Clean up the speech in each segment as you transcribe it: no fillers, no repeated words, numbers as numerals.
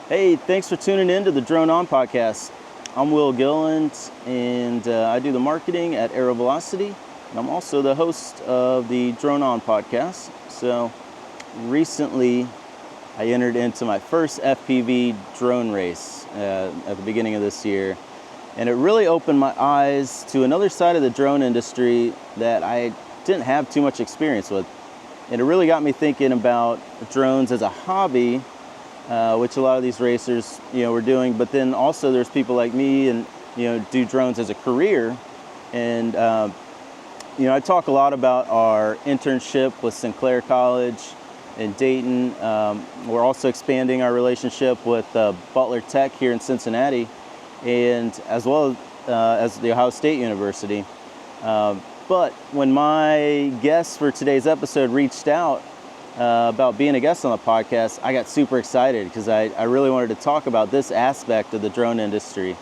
Hey, thanks for tuning in to the Drone On podcast. I'm Will Gilland, and I do the marketing at Aero Velocity, and I'm also the host of the Drone On podcast. So recently, I entered into my first FPV drone race at the beginning of this year, and it really opened my eyes to another side of the drone industry that I didn't have too much experience with. And it really got me thinking about drones as a hobby, which a lot of these racers, were doing. But then also there's people like me and, do drones as a career. And, I talk a lot about our internship with Sinclair College in Dayton. We're also expanding our relationship with Butler Tech here in Cincinnati, and as well as the Ohio State University. But when my guest for today's episode reached out about being a guest on the podcast, I got super excited because I really wanted to talk about this aspect of the drone industry.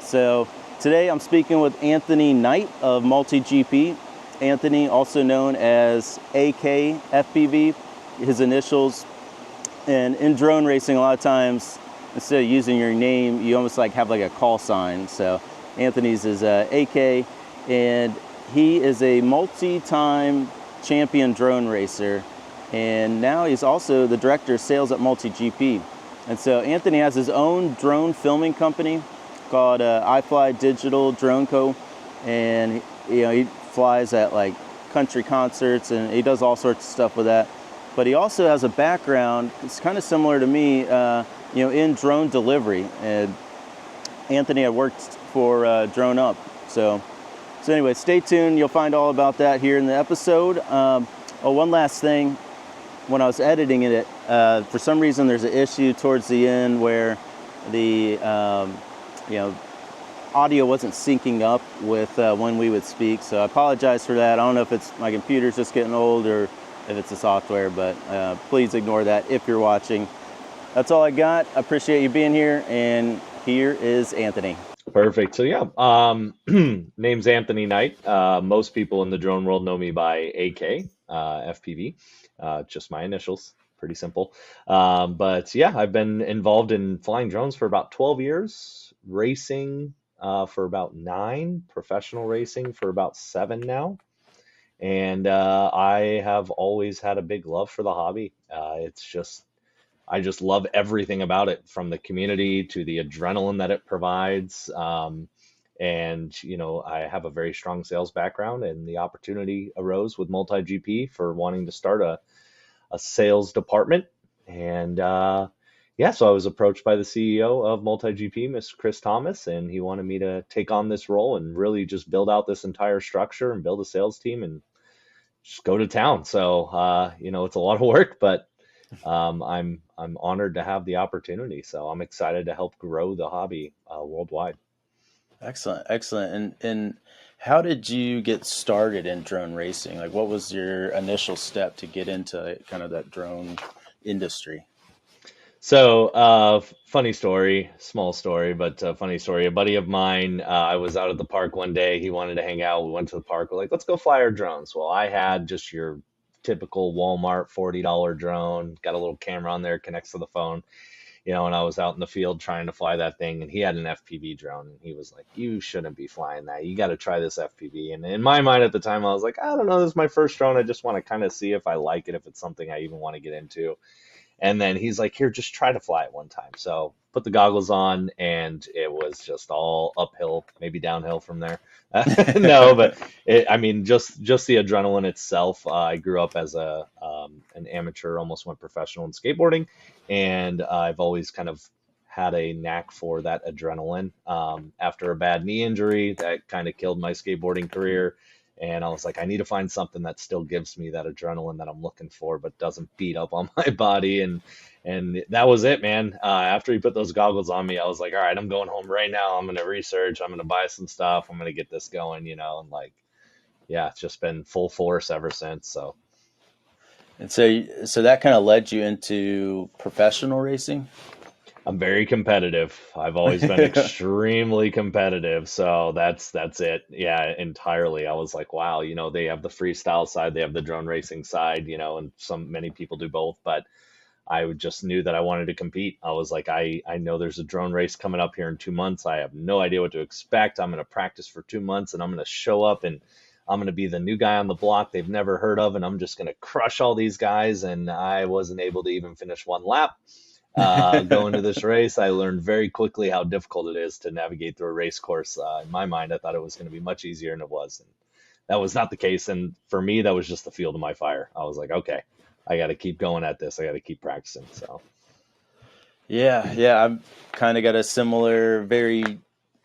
So today I'm speaking with Anthony Knight of MultiGP. Anthony, also known as AK FPV, his initials. And in drone racing, a lot of times, instead of using your name, you almost have like a call sign. So Anthony's is AK, and he is a multi-time champion drone racer, and now he's also the director of sales at MultiGP. And so Anthony has his own drone filming company called iFly Digital Drone Co. And he flies at like country concerts, and he does all sorts of stuff with that. But he also has a background, it's kind of similar to me, in drone delivery. And Anthony had worked for Drone Up. So anyway, stay tuned. You'll find all about that here in the episode. One last thing. When I was editing it, for some reason there's an issue towards the end where the audio wasn't syncing up with when we would speak. So I apologize for that. I don't know if it's my computer's just getting old or if it's the software, but please ignore that if you're watching. That's all I got. I appreciate you being here, and here is Anthony. Perfect. So yeah, name's Anthony Knight. Most people in the drone world know me by AK, FPV, just my initials. Pretty simple. But yeah, I've been involved in flying drones for about 12 years, racing for about 9, professional racing for about 7 now. And I have always had a big love for the hobby. I just love everything about it, from the community to the adrenaline that it provides. And, I have a very strong sales background, and the opportunity arose with MultiGP for wanting to start a sales department. And yeah, so I was approached by the CEO of MultiGP, Mr. Chris Thomas, and he wanted me to take on this role and really just build out this entire structure and build a sales team and just go to town. So, it's a lot of work, but I'm honored to have the opportunity. So I'm excited to help grow the hobby worldwide. Excellent, excellent. And how did you get started in drone racing? Like, what was your initial step to get into kind of that drone industry? So, funny story, small story, but funny story. A buddy of mine, I was out at the park one day. He wanted to hang out. We went to the park. We're like, let's go fly our drones. Well, I had just your typical Walmart $40 drone, got a little camera on there, connects to the phone, and I was out in the field trying to fly that thing, and he had an FPV drone, and he was like, you shouldn't be flying that. You got to try this FPV. And in my mind at the time, I was like, I don't know, this is my first drone. I just want to kind of see if I like it, if it's something I even want to get into. And then he's like, here, just try to fly it one time. So put the goggles on, and it was just all uphill, maybe downhill from there. No, but I mean, just the adrenaline itself. I grew up as an amateur, almost went professional in skateboarding, and I've always kind of had a knack for that adrenaline. After a bad knee injury, that kind of killed my skateboarding career. And I was like, I need to find something that still gives me that adrenaline that I'm looking for, but doesn't beat up on my body. And that was it, man. After he put those goggles on me, I was like, all right, I'm going home right now. I'm going to research. I'm going to buy some stuff. I'm going to get this going, and like, yeah, it's just been full force ever since. So And so that kind of led you into professional racing? I'm very competitive. I've always been extremely competitive. So that's it. Yeah, entirely. I was like, wow, they have the freestyle side, they have the drone racing side, and many people do both, but I just knew that I wanted to compete. I was like, I know there's a drone race coming up here in 2 months. I have no idea what to expect. I'm going to practice for 2 months and I'm going to show up and I'm going to be the new guy on the block they've never heard of. And I'm just going to crush all these guys. And I wasn't able to even finish one lap. Going to this race, I learned very quickly how difficult it is to navigate through a race course. In my mind, I thought it was going to be much easier, and it was. And that was not the case. And for me, that was just the fuel to my fire. I was like, okay, I got to keep going at this. I got to keep practicing. So, Yeah, I've kind of got a similar, very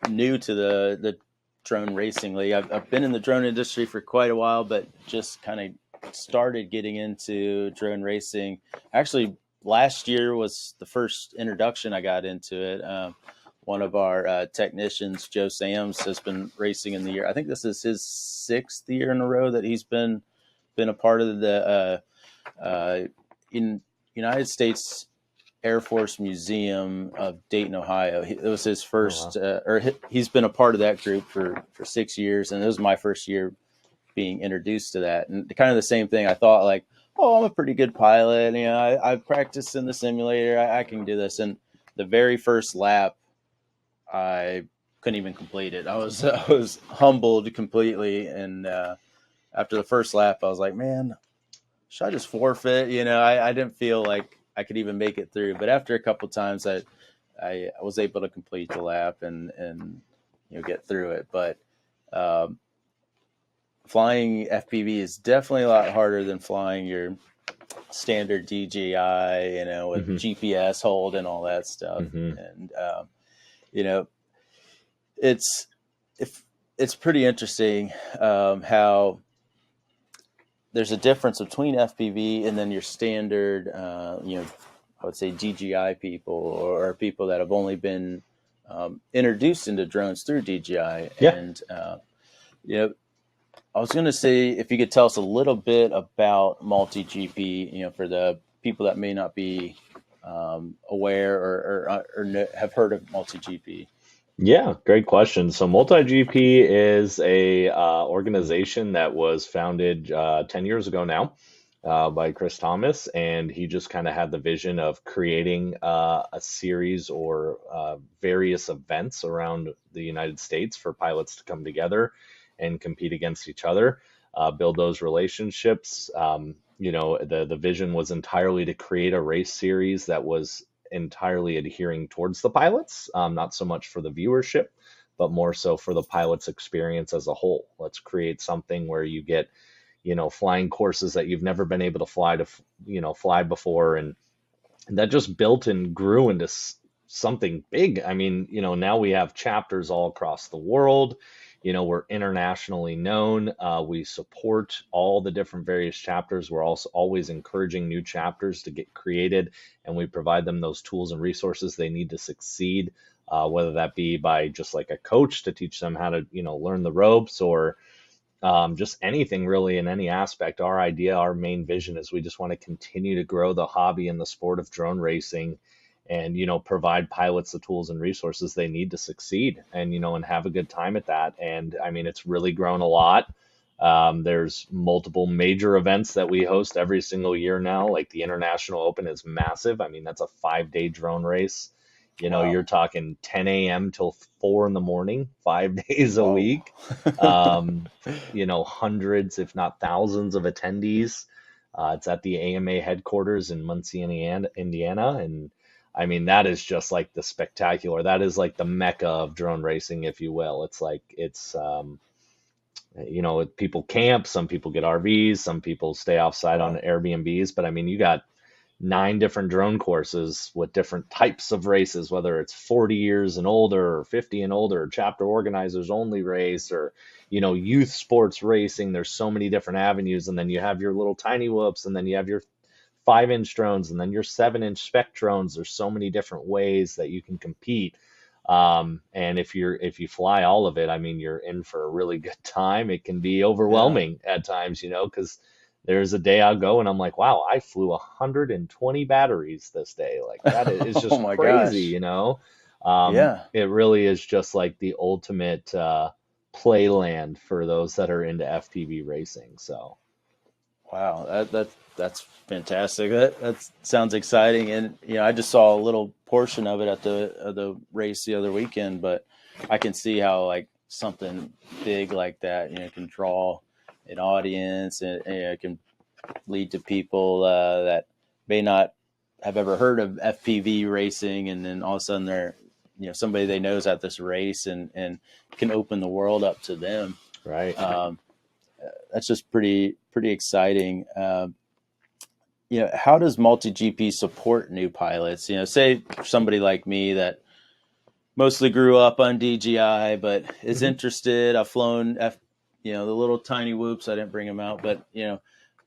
new to the drone racing league. I've been in the drone industry for quite a while, but just kind of started getting into drone racing. Actually, last year was the first introduction I got into it. One of our technicians, Joe Sams, has been racing in the year. I think this is his 6th year in a row that he's been a part of the in United States Air Force Museum of Dayton, Ohio. It was his first, oh, he's been a part of that group for 6 years, and it was my first year being introduced to that. And kind of the same thing. I thought like, oh, I'm a pretty good pilot. You know, I've practiced in the simulator. I can do this. And the very first lap, I couldn't even complete it. I was humbled completely. And after the first lap, I was like, man, should I just forfeit? You know, I didn't feel like I could even make it through. But after a couple of times, I was able to complete the lap and get through it. But flying FPV is definitely a lot harder than flying your standard DJI, with mm-hmm, GPS hold and all that stuff. mm-hmm. And you know, it's it's pretty interesting how there's a difference between FPV and then your standard, I would say DJI people or people that have only been introduced into drones through DJI. Yeah. And, I was going to say if you could tell us a little bit about MultiGP, for the people that may not be aware or have heard of MultiGP. Yeah, great question. So MultiGP is a organization that was founded 10 years ago now by Chris Thomas, and he just kind of had the vision of creating a series or various events around the United States for pilots to come together and compete against each other, build those relationships. The vision was entirely to create a race series that was entirely adhering towards the pilots, not so much for the viewership, but more so for the pilot's experience as a whole. Let's create something where you get, flying courses that you've never been able to fly before. And that just built and grew into something big. I mean, now we have chapters all across the world. We're internationally known. We support all the different various chapters. We're also always encouraging new chapters to get created, and we provide them those tools and resources they need to succeed, whether that be by just like a coach to teach them how to, learn the ropes, or just anything really in any aspect. Our main vision is we just want to continue to grow the hobby and the sport of drone racing, and provide pilots the tools and resources they need to succeed, and have a good time at that. And I mean, it's really grown a lot. There's multiple major events that we host every single year now. Like the International Open is massive. I mean, that's a 5-day drone race. Wow. You're talking 10 a.m. till 4 in the morning, 5 days a Whoa. week. Hundreds, if not thousands of attendees. It's at the AMA headquarters in Muncie, Indiana. And I mean, that is just like the spectacular. That is like the mecca of drone racing, if you will. People camp, some people get RVs, some people stay offsite on Wow. Airbnbs. But I mean, you got 9 different drone courses with different types of races, whether it's 40 years and older or 50 and older, or chapter organizers only race, or, youth sports racing. There's so many different avenues. And then you have your little tiny whoops, and then you have your 5-inch drones, and then your 7-inch spec drones. There's so many different ways that you can compete. And if you fly all of it, I mean, you're in for a really good time. It can be Yeah. overwhelming at times, because there's a day I'll go and I'm like, wow, I flew 120 batteries this day. Like that is Oh just my crazy, gosh. Yeah. It really is just like the ultimate playland for those that are into FPV racing. So Wow. That's fantastic. That sounds exciting. And I just saw a little portion of it at the race the other weekend, but I can see how like something big like that, can draw an audience, and it can lead to people that may not have ever heard of FPV racing, and then all of a sudden they're somebody they know is at this race, and can open the world up to them. Right. That's just pretty exciting. How does MultiGP support new pilots? Say somebody like me that mostly grew up on DJI, but is interested. I've flown the little tiny whoops. I didn't bring them out, but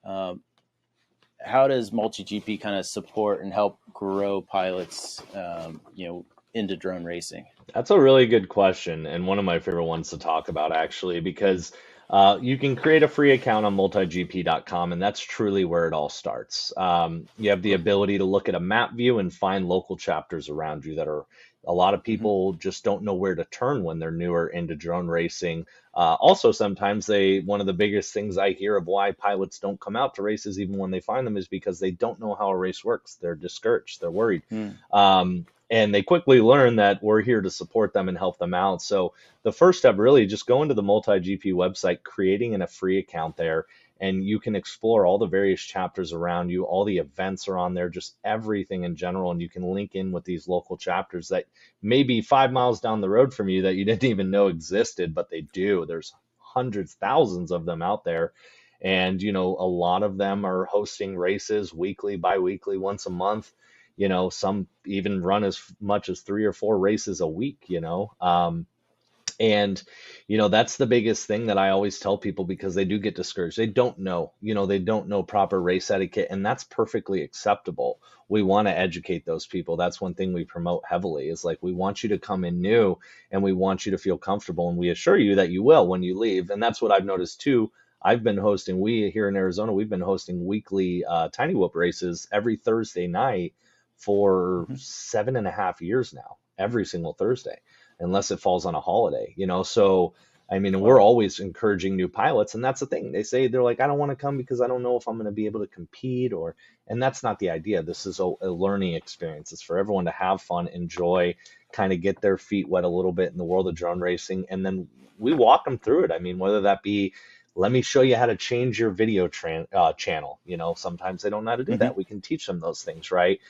how does MultiGP kind of support and help grow pilots, into drone racing? That's a really good question, and one of my favorite ones to talk about, actually, because you can create a free account on multigp.com, and that's truly where it all starts. You have the ability to look at a map view and find local chapters around you that are a lot of people just don't know where to turn when they're newer into drone racing. Also, sometimes one of the biggest things I hear of why pilots don't come out to races even when they find them is because they don't know how a race works. They're discouraged. They're worried. And they quickly learn that we're here to support them and help them out. So the first step, really, just go into the MultiGP website, creating a free account there, and you can explore all the various chapters around you. All the events are on there, just everything in general, and you can link in with these local chapters that may be 5 miles down the road from you that you didn't even know existed, but they do. There's hundreds, thousands of them out there. And, a lot of them are hosting races weekly, bi-weekly, once a month. Some even run as much as 3 or 4 races a week, and, that's the biggest thing that I always tell people, because they do get discouraged. They don't know, they don't know proper race etiquette, and that's perfectly acceptable. We want to educate those people. That's one thing we promote heavily, is like, we want you to come in new, and we want you to feel comfortable, and we assure you that you will when you leave. And that's what I've noticed too. We here in Arizona, we've been hosting weekly tiny whoop races every Thursday night for 7.5 years now, every single Thursday, unless it falls on a holiday, So, I mean, we're always encouraging new pilots, and that's the thing. They're like, I don't want to come because I don't know if I'm going to be able to compete, and that's not the idea. This is a learning experience. It's for everyone to have fun, enjoy, kind of get their feet wet a little bit in the world of drone racing, and then we walk them through it. I mean, whether that be, let me show you how to change your video channel. Sometimes they don't know how to do that. We can teach them those things, right?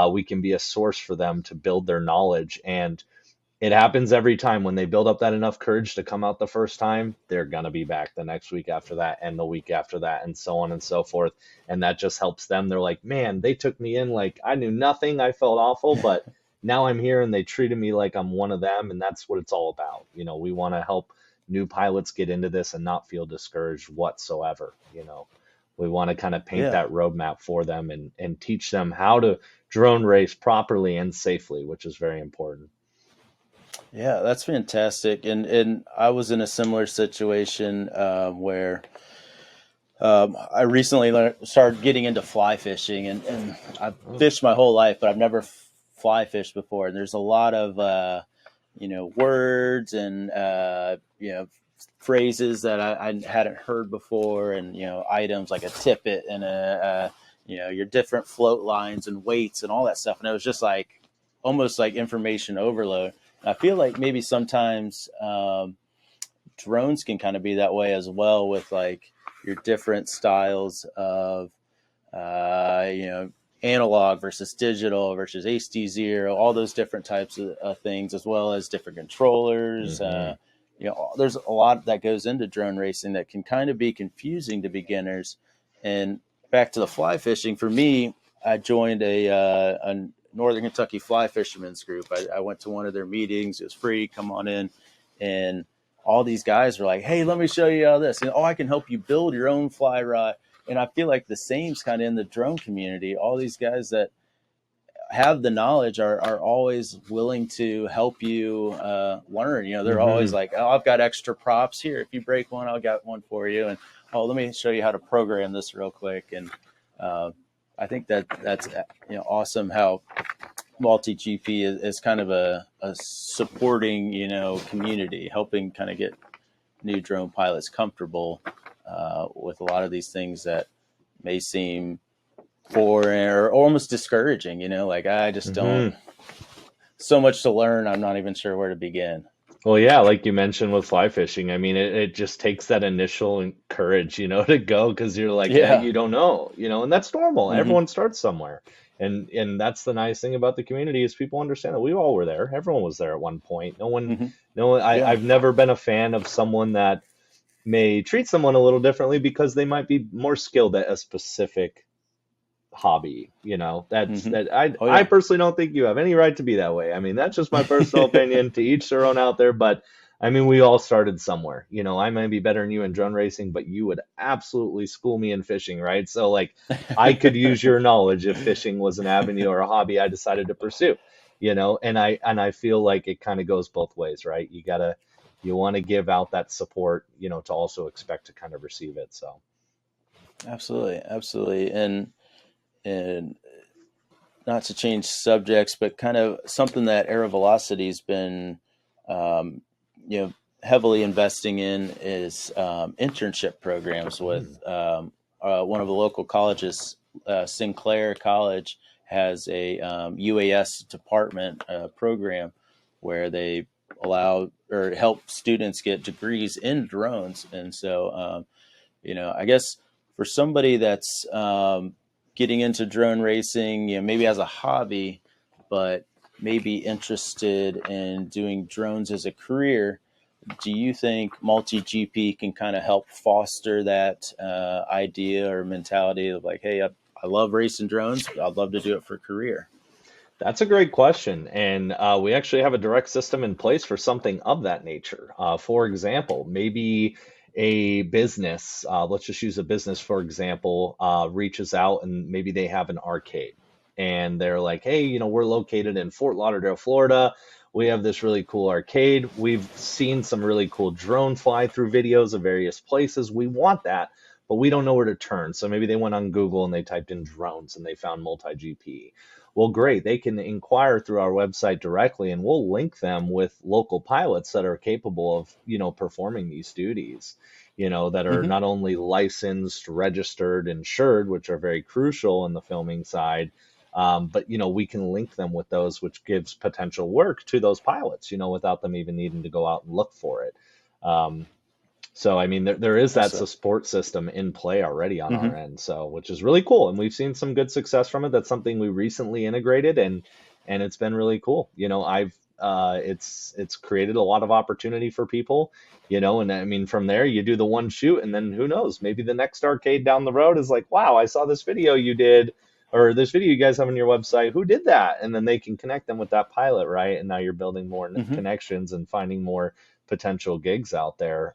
We can be a source for them to build their knowledge. And it happens every time. When they build up that enough courage to come out the first time, they're going to be back the next week after that, and the week after that, and so on and so forth. And that just helps them. They're like, man, they took me in like I knew nothing. I felt awful, but now I'm here, and they treated me like I'm one of them. And that's what it's all about. We want to help new pilots get into this and not feel discouraged whatsoever. We want to kind of paint that roadmap for them, and teach them how to drone race properly and safely, which is very important. Yeah, that's fantastic. And I was in a similar situation where I recently started getting into fly fishing, and I've fished my whole life, but I've never fly fished before. And there's a lot of words and phrases that I hadn't heard before, and items like a tippet and your different float lines and weights and all that stuff. And it was just like almost like information overload. I feel like maybe sometimes drones can kind of be that way as well, with like your different styles of analog versus digital versus HD0, all those different types of things, as well as different controllers. There's a lot that goes into drone racing that can kind of be confusing to beginners. And back to the fly fishing, for me, I joined a Northern Kentucky fly fishermen's group. I went to one of their meetings. It was free. Come on in. And all these guys were like, hey, let me show you all this. And, I can help you build your own fly rod. And I feel like the same's kind of in the drone community. All these guys that have the knowledge are always willing to help you learn. They're always like, I've got extra props here. If you break one, I'll got one for you. And, let me show you how to program this real quick. And I think that's awesome how MultiGP is kind of a supporting, community, helping kind of get new drone pilots comfortable with a lot of these things that may seem boring or almost discouraging, like I just don't, Hmm. so much to learn. I'm not even sure where to begin. Well, yeah, like you mentioned with fly fishing, I mean, it just takes that initial courage, to go because you're like, Yeah. you don't know, and that's normal. Hmm. Everyone starts somewhere. And that's the nice thing about the community is people understand that we all were there. Everyone was there at one point. Hmm. No one, Yeah. I've never been a fan of someone that may treat someone a little differently because they might be more skilled at a specific hobby. That's Hmm. that I Oh I yeah. personally don't think you have any right to be that way. I mean, that's just my personal opinion, to each their own out there, but I mean, we all started somewhere. I might be better than you in drone racing, but you would absolutely school me in fishing, right? So like I could use your knowledge if fishing was an avenue or a hobby I decided to pursue. And I feel like it kind of goes both ways, right? You want to give out that support, to also expect to kind of receive it. So Absolutely, absolutely, and not to change subjects, but kind of something that Aero Velocity's been, um, you know, heavily investing in is internship programs with mm, one of the local colleges. Sinclair College has a UAS department program where they allow or help students get degrees in drones, and so I guess for somebody that's getting into drone racing, maybe as a hobby, but maybe interested in doing drones as a career, do you think MultiGP can kind of help foster that idea or mentality of like, hey, I love racing drones. I'd love to do it for a career. that's a great question. And we actually have a direct system in place for something of that nature. For example, maybe a business, let's just use a business, for example, reaches out and maybe they have an arcade. And they're like, hey, we're located in Fort Lauderdale, Florida. We have this really cool arcade. We've seen some really cool drone fly through videos of various places. We want that, but we don't know where to turn. So maybe they went on Google and they typed in drones and they found multi-GP. Well, great. They can inquire through our website directly, and we'll link them with local pilots that are capable of, performing these duties, that are Hmm. not only licensed, registered, insured, which are very crucial in the filming side, but, we can link them with those, which gives potential work to those pilots, without them even needing to go out and look for it. Um, so I mean, there is that So, support system in play already on our hmm. end, so which is really cool, and we've seen some good success from it. That's something we recently integrated, and it's been really cool. I've it's created a lot of opportunity for people, and I mean from there you do the one shoot, and then who knows, maybe the next arcade down the road is like, wow, I saw this video you did, or this video you guys have on your website. Who did that? And then they can connect them with that pilot, right? And now you're building more Hmm. connections and finding more potential gigs out there.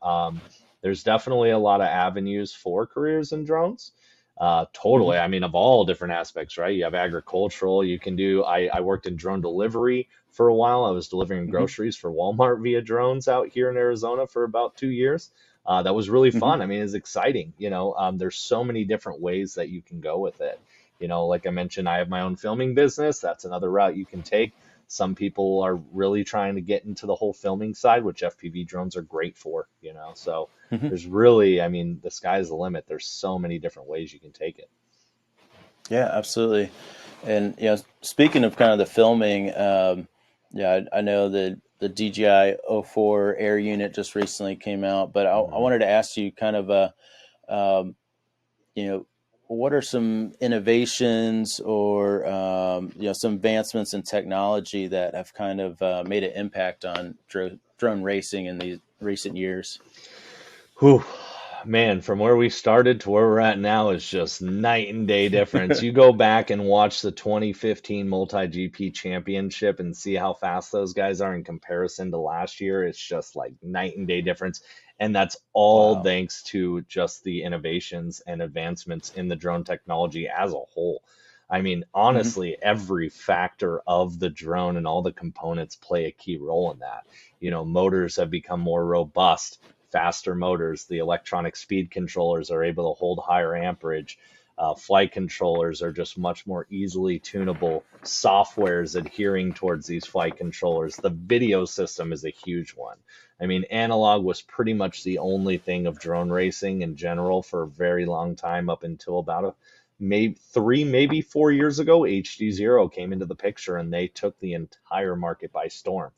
There's definitely a lot of avenues for careers in drones. Hmm. Totally. I mean, of all different aspects, right? You have agricultural. You can do. I worked in drone delivery for a while. I was delivering Hmm. groceries for Walmart via drones out here in Arizona for about 2 years. That was really Hmm. fun. I mean, it's exciting. There's so many different ways that you can go with it. Like I mentioned, I have my own filming business. That's another route you can take. Some people are really trying to get into the whole filming side, which FPV drones are great for, So Hmm. there's really, I mean, the sky's the limit. There's so many different ways you can take it. Yeah, absolutely. And speaking of kind of the filming, yeah, I know that the DJI O4 Air unit just recently came out, but I Mhm. wanted to ask you kind of um, you know, what are some innovations or some advancements in technology that have kind of made an impact on drone racing in these recent years? Whew, man, from where we started to where we're at now is just night and day difference. You go back and watch the 2015 MultiGP championship and see how fast those guys are in comparison to last year. It's just like night and day difference. And that's all Wow. thanks to just the innovations and advancements in the drone technology as a whole. I mean, Hmm. honestly, every factor of the drone and all the components play a key role in that. Motors have become more robust, faster motors. The electronic speed controllers are able to hold higher amperage. Flight controllers are just much more easily tunable. Software is adhering towards these flight controllers. The video system is a huge one. I mean, analog was pretty much the only thing of drone racing in general for a very long time, up until about maybe 3, maybe 4 years ago, HD0 came into the picture and they took the entire market by storm.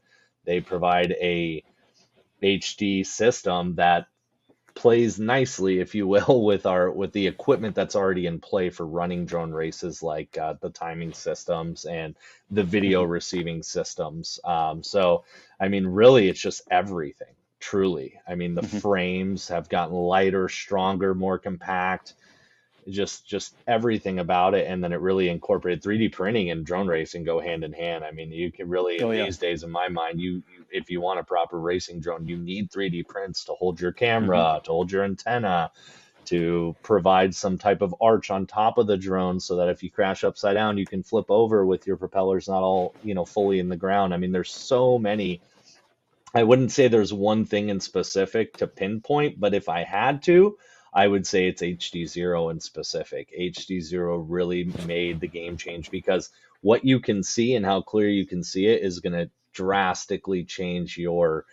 They provide a HD system that plays nicely, if you will, with the equipment that's already in play for running drone races, like the timing systems and the video Mhm. receiving systems. So, I mean, really, it's just everything. Truly, I mean, the Mhm. frames have gotten lighter, stronger, more compact, just everything about it. And then it really incorporated 3D printing and drone racing go hand in hand. I mean, you can really, in Oh yeah. these days, in my mind, you if you want a proper racing drone, you need 3D prints to hold your Mhm. camera, to hold your antenna, to provide some type of arch on top of the drone so that if you crash upside down, you can flip over with your propellers not all, fully in the ground. I mean, there's so many. I wouldn't say there's one thing in specific to pinpoint, but if I had to, I would say it's HD0 in specific. HD0 really made the game change because what you can see and how clear you can see it is going to drastically change your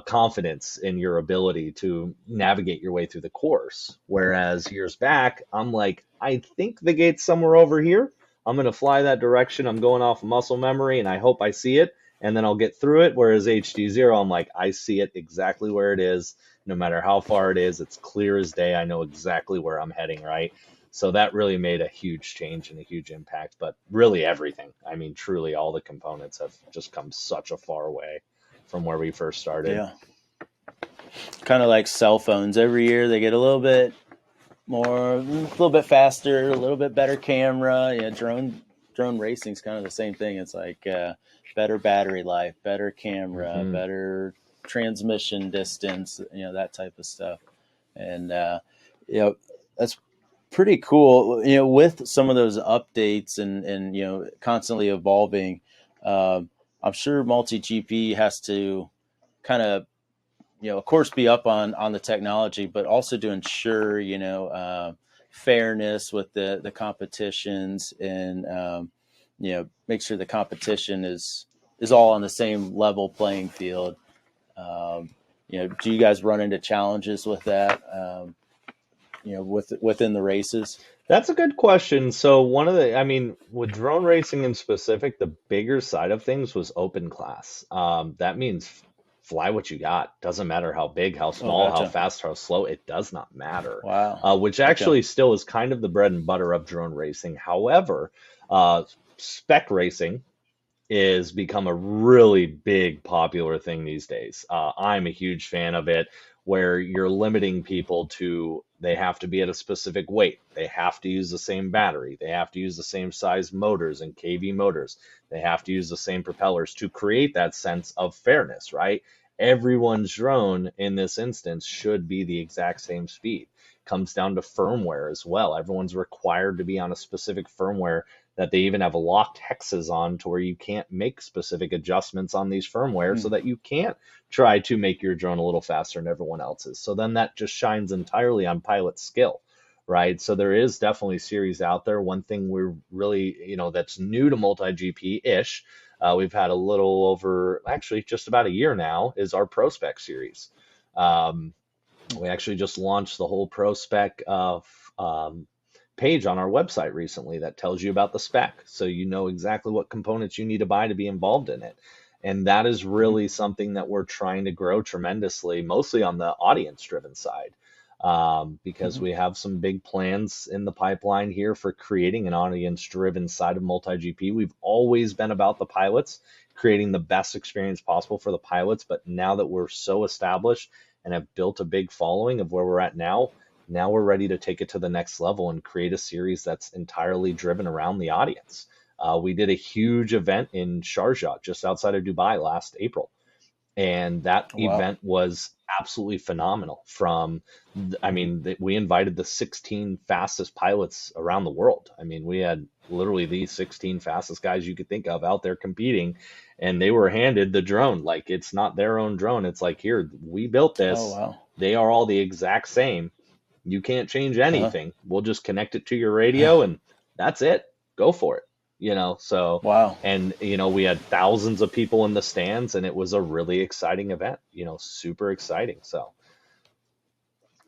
confidence in your ability to navigate your way through the course. Whereas years back, I'm like, I think the gate's somewhere over here. I'm going to fly that direction. I'm going off muscle memory and I hope I see it and then I'll get through it. Whereas HD0, I'm like, I see it exactly where it is, no matter how far it is. It's clear as day. I know exactly where I'm heading, right? So that really made a huge change and a huge impact. But really, everything. I mean, truly, all the components have just come such a far way from where we first started. Yeah. Kind of like cell phones. Every year they get a little bit more, a little bit faster, a little bit better camera. Yeah, drone racing's kind of the same thing. It's like better battery life, better camera, Hmm. better transmission distance. That type of stuff. And you know that's pretty cool. With some of those updates and constantly evolving. I'm sure MultiGP has to kind of of course be up on the technology, but also to ensure fairness with the competitions and make sure the competition is all on the same level playing field. Do you guys run into challenges with that? Within the races. That's a good question. So one of the, I mean, with drone racing in specific, the bigger side of things was open class. That means fly what you got. Doesn't matter how big, how Oh, small, how gotcha. fast, how slow. It does not matter. Wow. Which Okay. actually still is kind of the bread and butter of drone racing. However, spec racing is become a really big popular thing these days. I'm a huge fan of it, where you're limiting people to they have to be at a specific weight, they have to use the same battery, they have to use the same size motors and KV motors, they have to use the same propellers to create that sense of fairness, right? Everyone's drone in this instance should be the exact same speed. Comes down to firmware as well. Everyone's required to be on a specific firmware that they even have locked hexes on to where you can't make specific adjustments on these firmware so Hmm. that you can't try to make your drone a little faster than everyone else's. So then that just shines entirely on pilot skill, right? So there is definitely series out there. One thing we're really, that's new to MultiGP-ish, we've had a little over, actually just about a year now, is our ProSpec series. Um, we actually just launched the whole ProSpec page on our website recently that tells you about the spec. So you know exactly what components you need to buy to be involved in it. And that is Hmm. really something that we're trying to grow tremendously, mostly on the audience driven side, because Hmm. we have some big plans in the pipeline here for creating an audience driven side of MultiGP. We've always been about the pilots, creating the best experience possible for the pilots. But now that we're so established and have built a big following of where we're at now we're ready to take it to the next level and create a series that's entirely driven around the audience. We did a huge event in Sharjah, just outside of Dubai, last April, and that Wow. event was absolutely phenomenal. I Hmm. mean, we invited the 16 fastest pilots around the world. I mean, we had literally the 16 fastest guys you could think of out there competing, and they were handed the drone. Like, it's not their own drone. It's like, here, we built Oh, this. wow. They are all the exact same. You can't change Uh-huh. anything. We'll just connect it to your radio and that's it. Go for it. So, Wow. and we had thousands of people in the stands and it was a really exciting event, super exciting. So,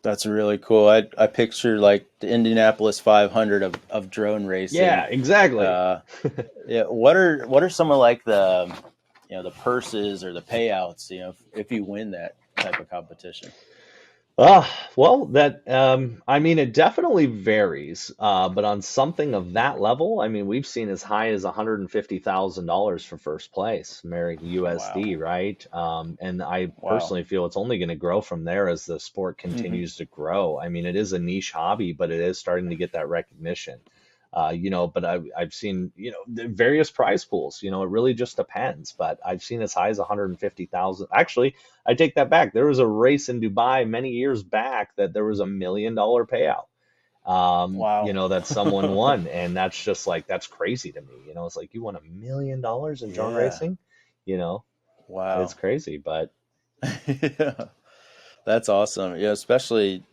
That's really cool. I picture like the Indianapolis 500 of drone Yeah, racing. exactly. Uh, yeah. What are some of like the the purses or the payouts? If you win that type of competition. Well, I mean, it definitely varies. But on something of that level, I mean, we've seen as high as $150,000 for first place, American Wow. USD, right? And I Wow. personally feel it's only going to grow from there as the sport Hmm. continues to grow. I mean, it is a niche hobby, but it is starting to get that recognition. But I've seen, the various prize pools, it really just depends. But I've seen as high as 150,000. Actually, I take that back. There was a race in Dubai many years back that there was $1 million payout. Wow. That someone won, and that's just like that's crazy to me. It's like you won $1 million in drone Yeah. racing. You know, it's Wow. crazy, but Yeah. That's awesome. Yeah, especially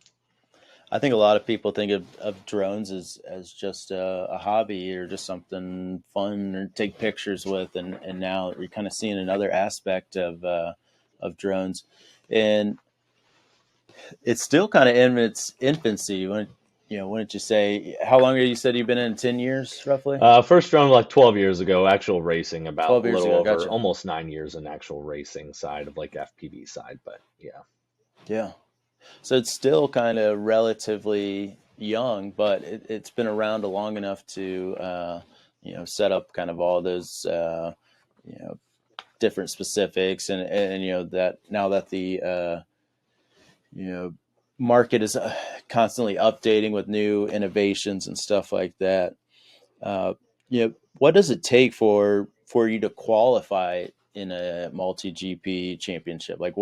I think a lot of people think of drones as just a hobby or just something fun or take pictures with, and now you're kind of seeing another aspect of drones, and it's still kind of in its infancy. Wouldn't you say? How long you said you've been in? 10 years, roughly. first drone like 12 years ago, actual racing about a 12 years little ago. over Gotcha. almost 9 years in actual racing side of like FPV side, but yeah. Yeah. So it's still kind of relatively young, but it's been around long enough to set up kind of all those you know different specifics, and that now that the you know market is constantly updating with new innovations and stuff like that. What does it take for you to qualify in a multi GP championship? Like,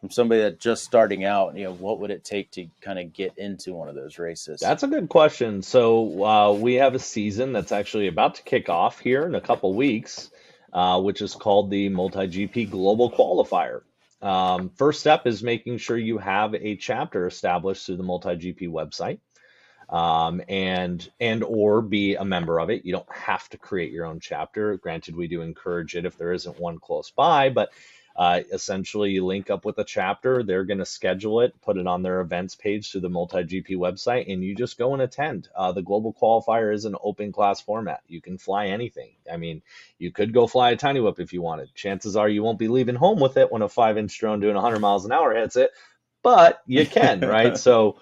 from somebody that just starting out, what would it take to kind of get into one of those races? That's a good question. So we have a season that's actually about to kick off here in a couple weeks, which is called the MultiGP Global Qualifier. First step is making sure you have a chapter established through the MultiGP website, and or be a member of it. You don't have to create your own chapter. Granted, we do encourage it if there isn't one close by, but essentially you link up with a chapter. They're going to schedule it, put it on their events page through the MultiGP website, and you just go and attend. The global qualifier is an open class format. You can fly anything. I mean, you could go fly a tiny whip if you wanted. Chances are you won't be leaving home with it when a 5-inch drone doing 100 miles an hour hits it, but you can, right? So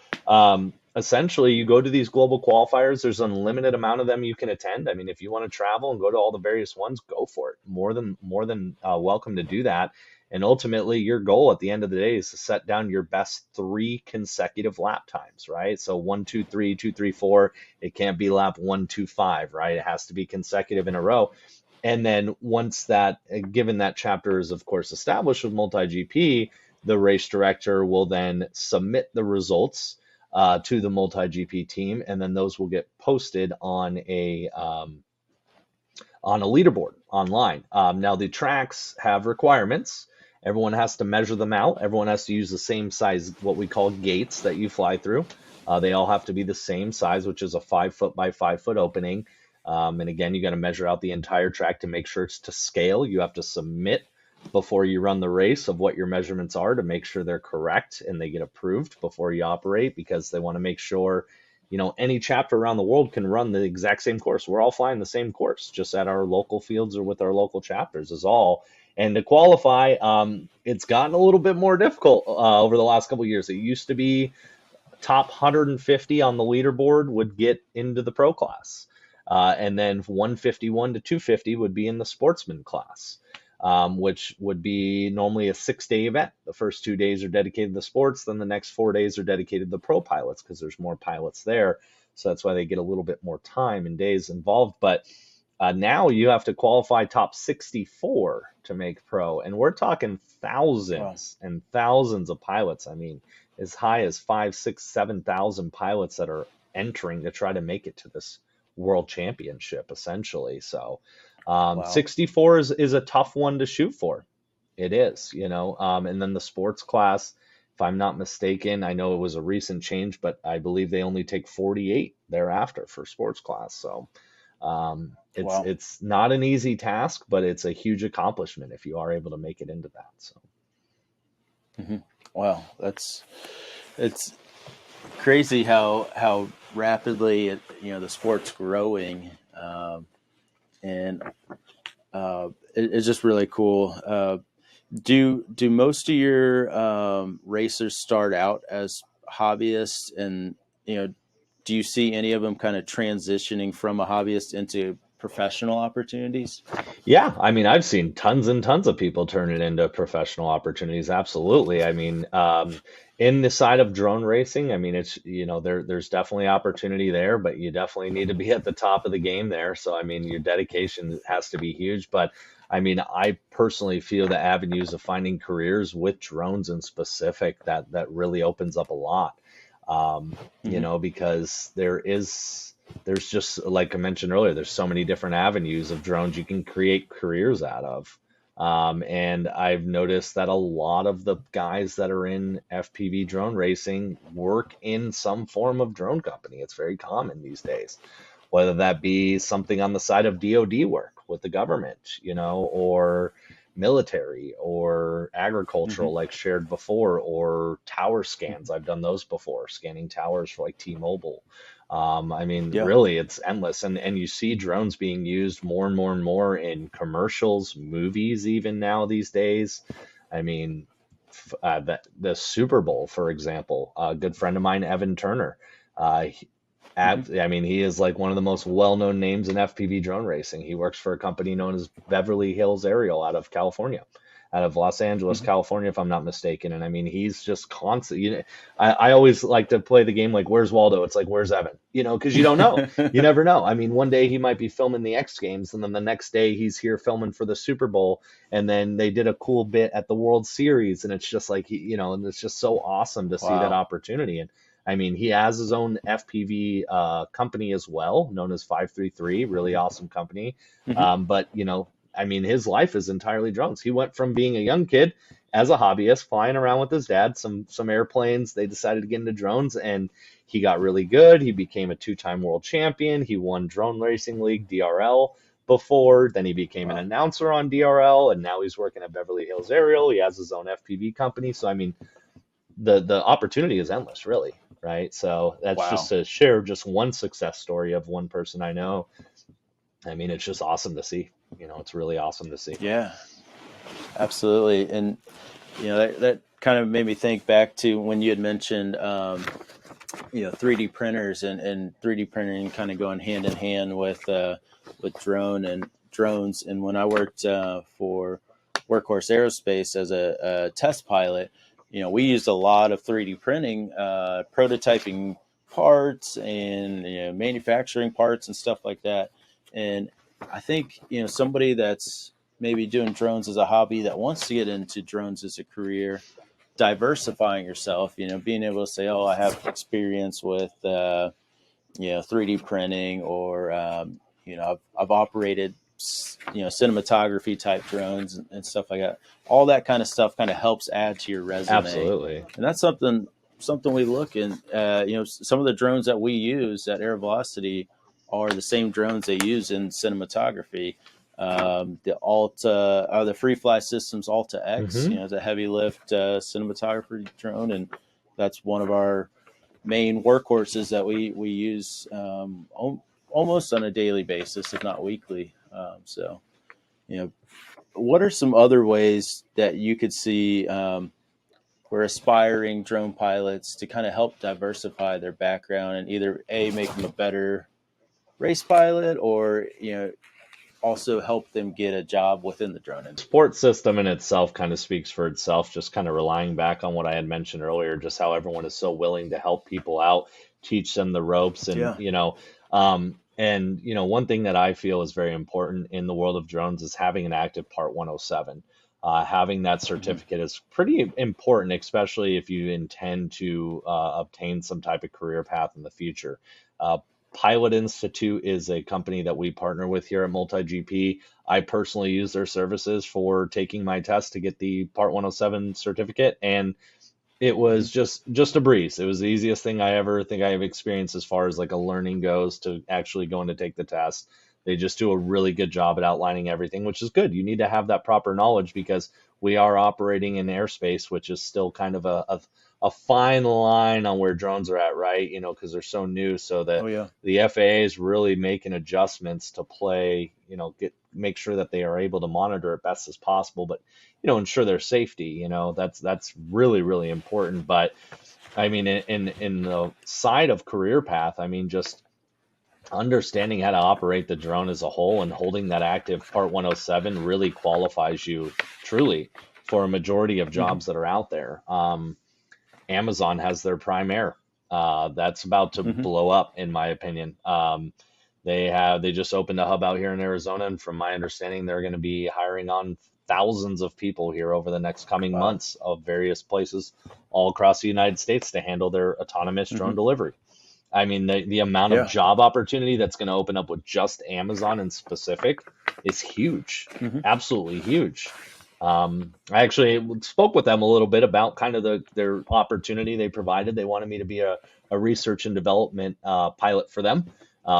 essentially, you go to these global qualifiers. There's an unlimited amount of them you can attend. I mean, if you want to travel and go to all the various ones, go for it. More than welcome to do that. And ultimately, your goal at the end of the day is to set down your best 3 consecutive lap times, right? So 1, 2, 3, 2, 3, 4. It can't be lap 1, 2, 5, right? It has to be consecutive in a row. And then once that, given that chapter is of course established with MultiGP, the race director will then submit the results to the MultiGP team, and then those will get posted on a leaderboard online. Now the tracks have requirements. Everyone has to measure them out. Everyone has to use the same size, what we call gates that you fly through. They all have to be the same size, which is a 5 foot by 5 foot opening. And again, you got to measure out the entire track to make sure it's to scale. You have to submit before you run the race of what your measurements are to make sure they're correct and they get approved before you operate, because they want to make sure any chapter around the world can run the exact same course. We're all flying the same course, just at our local fields or with our local chapters is all. And to qualify, it's gotten a little bit more difficult over the last couple of years. It used to be top 150 on the leaderboard would get into the pro class. And then 151 to 250 would be in the sportsman class, which would be normally a 6-day event. The first 2 days are dedicated to sports, then the next 4 days are dedicated to the pro pilots because there's more pilots there. So that's why they get a little bit more time and days involved. But now you have to qualify top 64 to make pro, and we're talking Wow. thousands and thousands of pilots. I mean, as high as 5, 6, 7,000 pilots that are entering to try to make it to this world championship, essentially. So, Wow. 64 is a tough one to shoot for. It is, and then the sports class, if I'm not mistaken, I know it was a recent change, but I believe they only take 48 thereafter for sports class. So, it's Wow. it's not an easy task, but it's a huge accomplishment if you are able to make it into that. So Hmm. Wow. That's It's crazy how rapidly the sport's growing, and it's just really cool. Do most of your racers start out as hobbyists, and do you see any of them kind of transitioning from a hobbyist into professional opportunities? Yeah, I mean, I've seen tons and tons of people turn it into professional opportunities. Absolutely. I mean, in the side of drone racing, I mean, it's, there's definitely opportunity there, but you definitely need to be at the top of the game there. So, I mean, your dedication has to be huge. But I mean, I personally feel the avenues of finding careers with drones in specific that really opens up a lot. Hmm. Because there's just like I mentioned earlier, there's so many different avenues of drones you can create careers out of. And I've noticed that a lot of the guys that are in FPV drone racing work in some form of drone company. It's very common these days, whether that be something on the side of DoD work with the government, or military or Hmm. agricultural, like shared before, or tower scans. I've done those before, scanning towers for like T-Mobile. I mean, Yeah. really, it's endless, and you see drones being used more and more and more in commercials, movies, even now these days. I mean, the Super Bowl, for example, a good friend of mine, Evan Turner. Uh, Hmm. I mean, he is like one of the most well-known names in FPV drone racing. He works for a company known as Beverly Hills Aerial out of California, out of Los Angeles, Hmm. California, if I'm not mistaken. And I mean, he's just constant. I always like to play the game like, where's Waldo? It's like, where's Evan? Because you don't know. You never know. I mean, one day he might be filming the X Games, and then the next day he's here filming for the Super Bowl, and then they did a cool bit at the World Series, and it's just like, and it's just so awesome to see that Wow. opportunity. And I mean, he has his own FPV company as well, known as 533, really Hmm. awesome company. Hmm. But, I mean, his life is entirely drones. He went from being a young kid as a hobbyist, flying around with his dad, some airplanes. They decided to get into drones, and he got really good. He became a two-time world champion. He won Drone Racing League DRL before. Then he became an Wow. announcer on DRL, and now he's working at Beverly Hills Aerial. He has his own FPV company. So, I mean, the opportunity is endless, really, right? So that's just Wow. to share just one success story of one person I know. I mean, it's just awesome to see. It's really awesome to see. Yeah, absolutely. And that kind of made me think back to when you had mentioned 3D printers, and 3D printing kind of going hand in hand with drones. And when I worked for Workhorse Aerospace as a test pilot, we used a lot of 3D printing, prototyping parts, and manufacturing parts and stuff like that. And I think somebody that's maybe doing drones as a hobby that wants to get into drones as a career, diversifying yourself, being able to say, oh, I have experience with 3D printing, or I've operated cinematography type drones, and stuff like that. All that kind of stuff kind of helps add to your resume, Absolutely. and that's something we look in. Some of the drones that we use at Air Velocity are the same drones they use in cinematography. The Alta, or the Free Fly Systems Alta X, Hmm. is a heavy lift cinematography drone, and that's one of our main workhorses that we use almost on a daily basis, if not weekly. So, what are some other ways that you could see where aspiring drone pilots to kind of help diversify their background and either a make them a better race pilot, or also help them get a job within the drone industry? Support system in itself kind of speaks for itself, just kind of relying back on what I had mentioned earlier, just how everyone is so willing to help people out, teach them the ropes. And, Yeah. one thing that I feel is very important in the world of drones is having an active Part 107. Having that Hmm. certificate is pretty important, especially if you intend to obtain some type of career path in the future. Uh, Pilot Institute is a company that we partner with here at MultiGP. I personally use their services for taking my test to get the Part 107 certificate, and it Hmm. was just a breeze. It was the easiest thing I ever think I have experienced as far as like a learning goes to actually going to take the test. They just do a really good job at outlining everything, which is good. You need to have that proper knowledge because we are operating in airspace, which is still kind of a fine line on where drones are at, right? Because they're so new. So Oh that yeah. the FAA is really making adjustments to play, make sure that they are able to monitor it best as possible, but ensure their safety. That's really, really important. But I mean, in the side of career path, I mean, just understanding how to operate the drone as a whole and holding that active Part 107 really qualifies you truly for a majority of Hmm. jobs that are out there. Amazon has their Prime Air. That's about to Hmm. blow up, in my opinion. They just opened a hub out here in Arizona, and from my understanding, they're going to be hiring on thousands of people here over the next coming Wow. months of various places all across the United States to handle their autonomous Hmm. drone delivery. I mean, the amount of Yeah. job opportunity that's going to open up with just Amazon in specific is huge, Hmm. absolutely huge. I actually spoke with them a little bit about kind of their opportunity they provided. They wanted me to be a research and development pilot for them,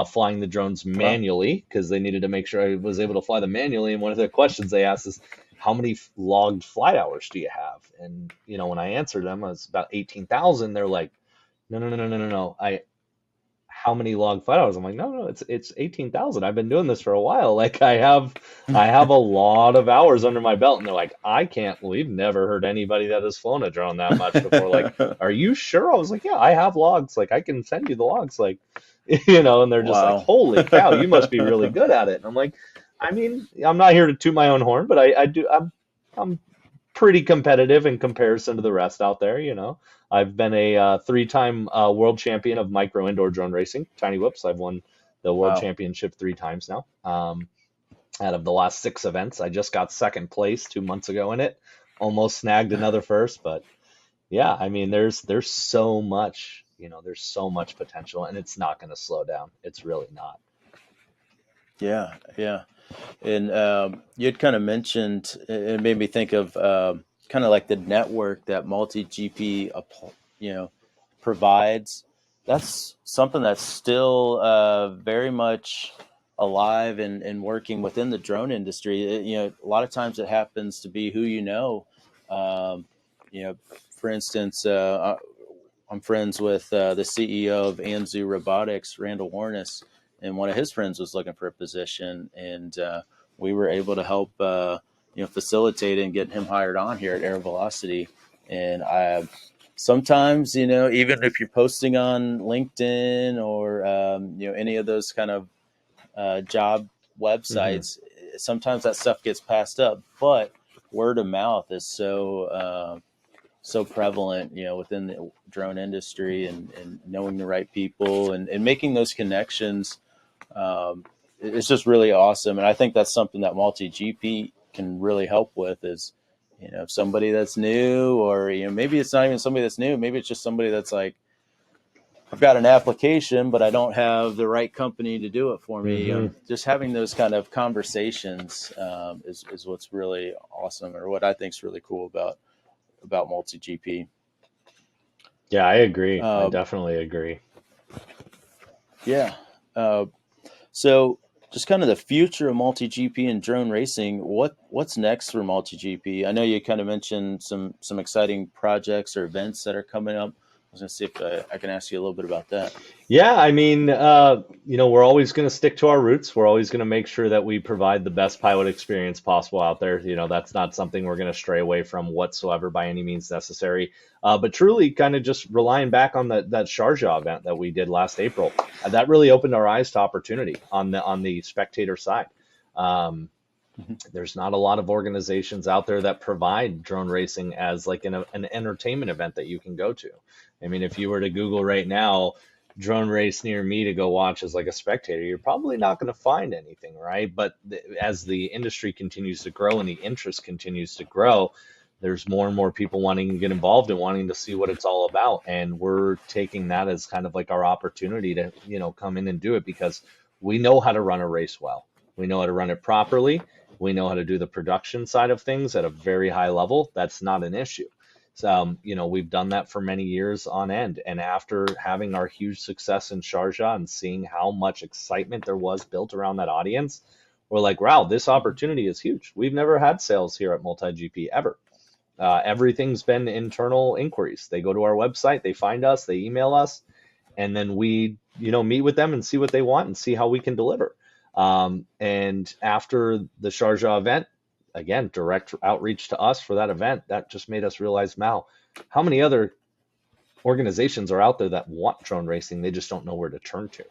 flying the drones Wow. manually because they needed to make sure I was able to fly them manually. And one of the questions they asked is, how many logged flight hours do you have? And when I answered them, it was about 18,000. They're like, no, no, no, no, no, no, no. How many log flight hours? I'm like, no, no, it's 18,000. I've been doing this for a while. Like I have a lot of hours under my belt. And they're like, I can't believe, never heard anybody that has flown a drone that much before. Like, are you sure? I was like, yeah, I have logs. Like, I can send you the logs. Like, and they're just like, Wow. holy cow, you must be really good at it. And I'm like, I mean, I'm not here to toot my own horn, but I'm pretty competitive in comparison to the rest out there. I've been a three-time world champion of micro indoor drone racing, tiny whoops. I've won the world Wow. championship 3 times now. Out of the last 6 events, I just got second place 2 months ago in it. Almost snagged another first, but yeah, I mean, there's so much, there's so much potential, and it's not going to slow down. It's really not. Yeah. Yeah. And you'd kind of mentioned, it made me think of kind of like the network that MultiGP, you know, provides. That's something that's still very much alive and working within the drone industry. A lot of times it happens to be who you know. Um, for instance, I'm friends with the CEO of Anzu Robotics, Randall Warness, and one of his friends was looking for a position, and we were able to help, facilitate and get him hired on here at Air Velocity. And I sometimes, even if you're posting on LinkedIn or any of those kind of job Hmm. websites, sometimes that stuff gets passed up, but word of mouth is so prevalent, within the drone industry, and knowing the right people and making those connections. It's just really awesome. And I think that's something that MultiGP can really help with is, somebody that's new, or, maybe it's not even somebody that's new. Maybe it's just somebody that's like, I've got an application, but I don't have the right company to do it for me. Hmm. Just having those kind of conversations is what's really awesome, or what I think is really cool about MultiGP. Yeah, I agree. I Uh, definitely agree. yeah. Uh, so just kind of the future of MultiGP and drone racing. What's next for MultiGP? I know you kind of mentioned some exciting projects or events that are coming up. I was going to see if I can ask you a little bit about that. Yeah, I mean, we're always going to stick to our roots. We're always going to make sure that we provide the best pilot experience possible out there. That's not something we're going to stray away from whatsoever by any means necessary. But truly, kind of just relying back on that Sharjah event that we did last April, that really opened our eyes to opportunity on the spectator side. Um, Mhm. there's not a lot of organizations out there that provide drone racing as like an entertainment event that you can go to. I mean, if you were to Google right now, drone race near me to go watch as like a spectator, you're probably not going to find anything, right? But as the industry continues to grow and the interest continues to grow, there's more and more people wanting to get involved and wanting to see what it's all about. And we're taking that as kind of like our opportunity to, come in and do it because we know how to run a race well. We know how to run it properly. We know how to do the production side of things at a very high level. That's not an issue. So, we've done that for many years on end. And after having our huge success in Sharjah and seeing how much excitement there was built around that audience, we're like, wow, this opportunity is huge. We've never had sales here at MultiGP ever. Everything's been internal inquiries. They go to our website, they find us, they email us, and then we, meet with them and see what they want and see how we can deliver. And after the Sharjah event, again, direct outreach to us for that event, that just made us realize, Mal, how many other organizations are out there that want drone racing? They just don't know where to turn to.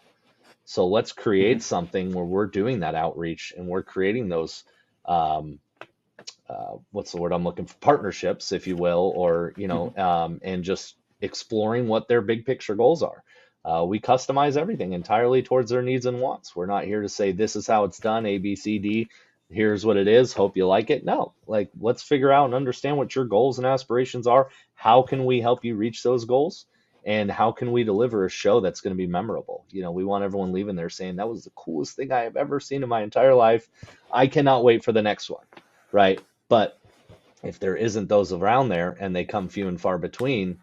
So let's create something where we're doing that outreach and we're creating those, what's the word I'm looking for? Partnerships, if you will, or, and just exploring what their big picture goals are. We customize everything entirely towards their needs and wants. We're not here to say, this is how it's done, A, B, C, D. Here's what it is. Hope you like it. No, like, let's figure out and understand what your goals and aspirations are. How can we help you reach those goals? And how can we deliver a show that's going to be memorable? We want everyone leaving there saying, that was the coolest thing I have ever seen in my entire life. I cannot wait for the next one, right? But if there isn't those around there and they come few and far between,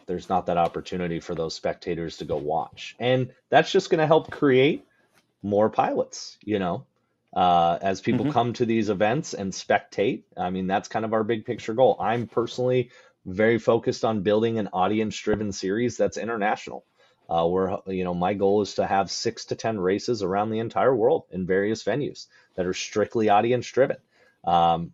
there's not that opportunity for those spectators to go watch. And that's just going to help create more pilots, as people come to these events and spectate. I mean, that's kind of our big picture goal. I'm personally very focused on building an audience driven series that's international. My goal is to have 6 to 10 races around the entire world in various venues that are strictly audience driven. So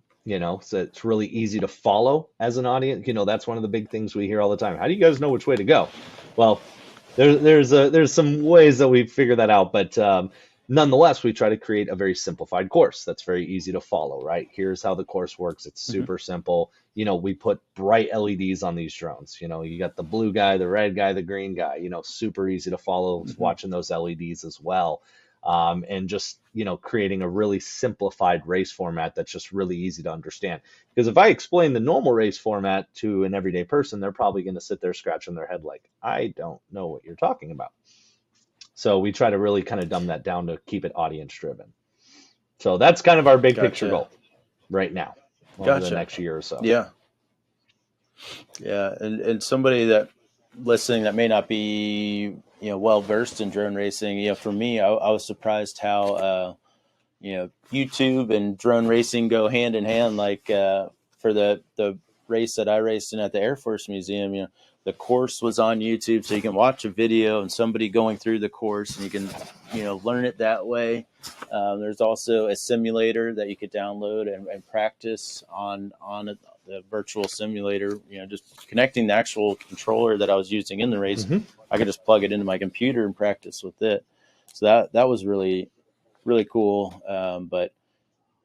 it's really easy to follow as an audience. That's one of the big things we hear all the time. How do you guys know which way to go? Well, there's some ways that we figure that out, but nonetheless, we try to create a very simplified course that's very easy to follow, right? Here's how the course works. It's super simple. We put bright LEDs on these drones. You got the blue guy, the red guy, the green guy, super easy to follow, watching those LEDs as well. And just, creating a really simplified race format that's just really easy to understand. Because if I explain the normal race format to an everyday person, they're probably going to sit there scratching their head like, I don't know what you're talking about. So we try to really kind of dumb that down to keep it audience driven. So that's kind of our big picture goal right now over the next year or so. Yeah. Yeah. And somebody that listening that may not be, well versed in drone racing, for me, I was surprised how, YouTube and drone racing go hand in hand. Like for the race that I raced in at the Air Force Museum, the course was on YouTube, so you can watch a video and somebody going through the course, and you can, learn it that way. There's also a simulator that you could download and practice on the virtual simulator. Just connecting the actual controller that I was using in the race, I could just plug it into my computer and practice with it. So that was really, really cool. But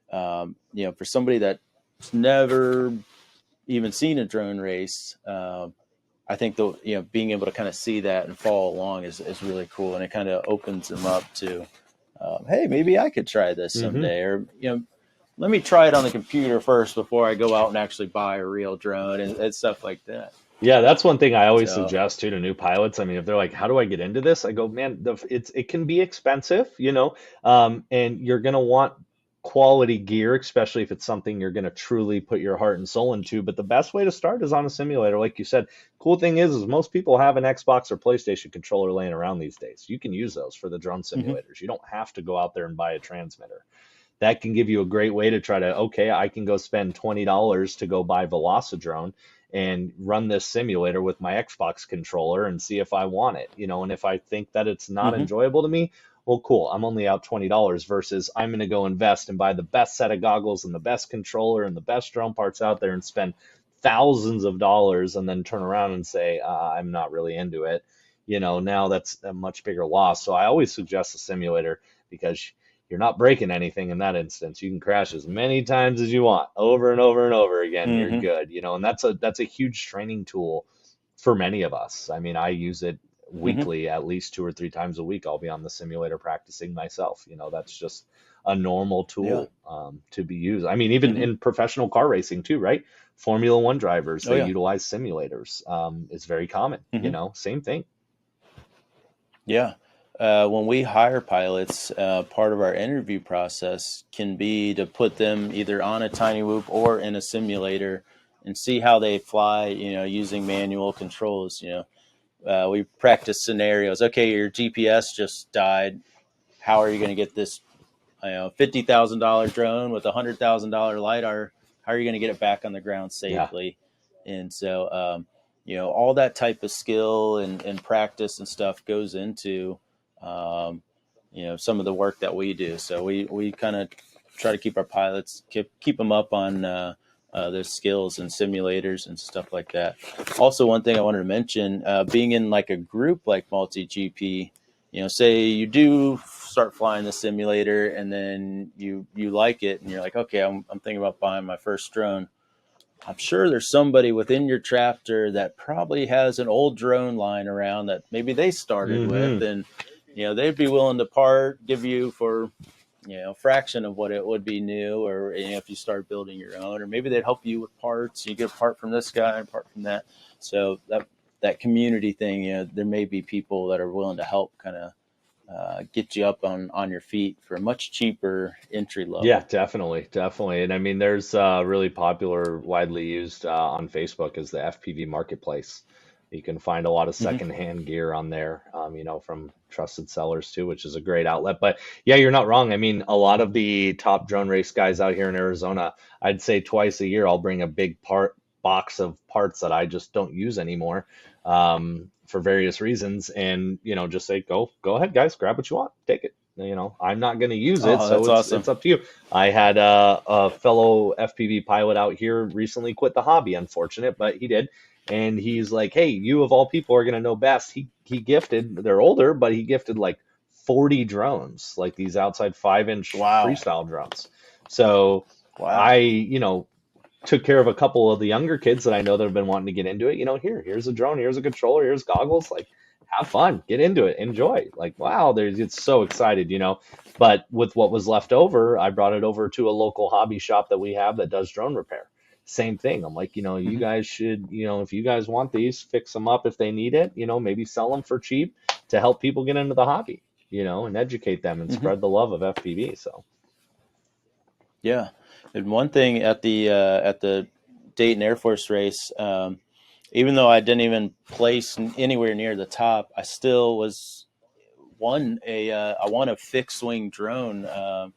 for somebody that's never even seen a drone race, I think being able to kind of see that and follow along is really cool, and it kind of opens them up to, hey, maybe I could try this someday, or let me try it on the computer first before I go out and actually buy a real drone and stuff like that. Yeah, that's one thing I always suggest too to new pilots. I mean, if they're like, "How do I get into this?" I go, "Man, it can be expensive, and you're gonna want quality gear, especially if it's something you're gonna truly put your heart and soul into. But the best way to start is on a simulator, like you said. Cool thing is most people have an Xbox or PlayStation controller laying around these days. You can use those for the drone simulators. You don't have to go out there and buy a transmitter. That can give you a great way to try to, okay, I can go spend $20 to go buy Velocidrone and run this simulator with my Xbox controller and see if I want it, and if I think that it's not enjoyable to me, well, cool, I'm only out $20 versus I'm going to go invest and buy the best set of goggles and the best controller and the best drone parts out there and spend thousands of dollars and then turn around and say, I'm not really into it. Now that's a much bigger loss. So I always suggest a simulator because you're not breaking anything in that instance. You can crash as many times as you want, over and over and over again. You're good, and that's a huge training tool for many of us. I mean, I use it weekly, at least 2 or 3 times a week. I'll be on the simulator practicing myself. That's just a normal tool to be used. I mean, even in professional car racing too, right? Formula One drivers, they utilize simulators. It's very common, same thing. Yeah. When we hire pilots, part of our interview process can be to put them either on a tiny whoop or in a simulator and see how they fly, using manual controls. We practice scenarios. Okay, your GPS just died. How are you going to get this $50,000 drone with $100,000 LiDAR? How are you going to get it back on the ground Yeah. safely? And so, all that type of skill and practice and stuff goes into, some of the work that we do. So we kind of try to keep our pilots, keep them up on their skills and simulators and stuff like that. Also, one thing I wanted to mention, being in like a group like MultiGP, say you do start flying the simulator and then you like it and you're like, okay, I'm thinking about buying my first drone. I'm sure there's somebody within your chapter that probably has an old drone lying around that maybe they started with, Mm-hmm. and they'd be willing to give you for fraction of what it would be new, or if you start building your own, or maybe they'd help you with parts. You get a part from this guy and a part from that. So that community thing, there may be people that are willing to help kind of get you up on your feet for a much cheaper entry Yeah, level. definitely. And I mean, there's really popular, widely used on Facebook is the FPV marketplace. You can find a lot of Hmm. secondhand gear on there, from trusted sellers too, which is a great outlet. But yeah, you're not wrong. I mean, a lot of the top drone race guys out here in Arizona, I'd say twice a year, I'll bring a big box of parts that I just don't use anymore, for various reasons, and just say, go ahead, guys, grab what you want, take it. I'm not going to use it, Oh, so that's it's awesome. it's up to you. I had a fellow FPV pilot out here recently quit the hobby, unfortunate, but he did. And he's like, hey, you of all people are going to know best. He gifted, they're older, but he gifted like 40 drones, like these outside 5-inch Wow. freestyle drones. So Wow. I took care of a couple of the younger kids that I know that have been wanting to get into it. Here's a drone, here's a controller, here's goggles. Like, have fun, get into it, enjoy. Like, wow, it's so excited. But with what was left over, I brought it over to a local hobby shop that we have that does drone repair. Same thing. I'm like, you Hmm. guys should, if you guys want these, fix them up if they need it. Maybe sell them for cheap to help people get into the hobby. And educate them and Hmm. spread the love of FPV. So. Yeah. And one thing at the Dayton Air Force race, even though I didn't even place anywhere near the top, I still was I won a fixed wing drone. I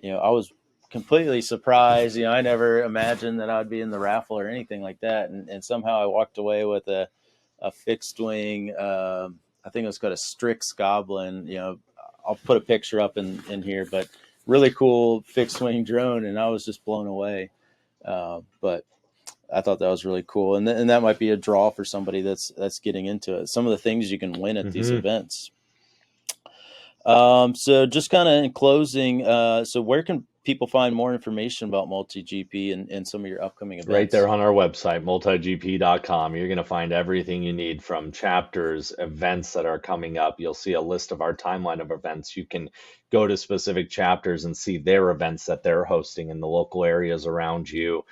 was completely surprised. I never imagined that I'd be in the raffle or anything like that, and somehow I walked away with a fixed wing. I think it was called a Strix Goblin. I'll put a picture up in here, but really cool fixed wing drone, and I was just blown away. But I thought that was really cool, and that might be a draw for somebody that's getting into it. Some of the things you can win at these Mhm. events. So just kind of in closing, so where can people find more information about MultiGP and some of your upcoming Right there events? on our website, multigp.com. You're going to find everything you need from chapters, events that are coming up. You'll see a list of our timeline of events. You can go to specific chapters and see their events that they're hosting in the local areas around you.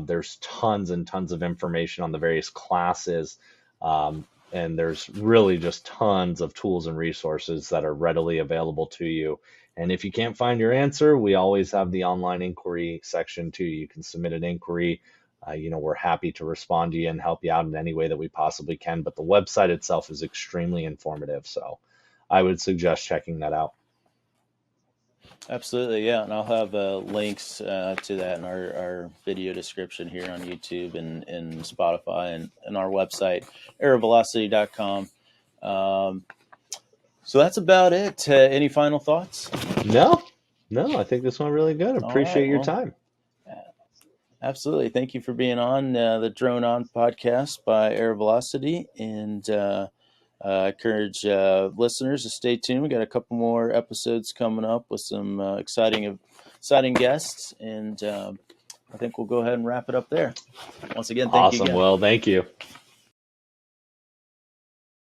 There's tons and tons of information on the various classes. And there's really just tons of tools and resources that are readily available to you. And if you can't find your answer, we always have the online inquiry section too. You can submit an inquiry. We're happy to respond to you and help you out in any way that we possibly can. But the website itself is extremely informative. So I would suggest checking that out. Absolutely, yeah, and I'll have links to that in our video description here on YouTube and Spotify and our website, aerovelocity.com. Um, so that's about it. Any final thoughts? No, no, I think this went really good. All right, Appreciate your well, time. absolutely. Thank you for being on the Drone On podcast by Air Velocity. And I encourage listeners to stay tuned. We got a couple more episodes coming up with some exciting guests. And I think we'll go ahead and wrap it up there. Once again, thank you Awesome. again. Well, thank you.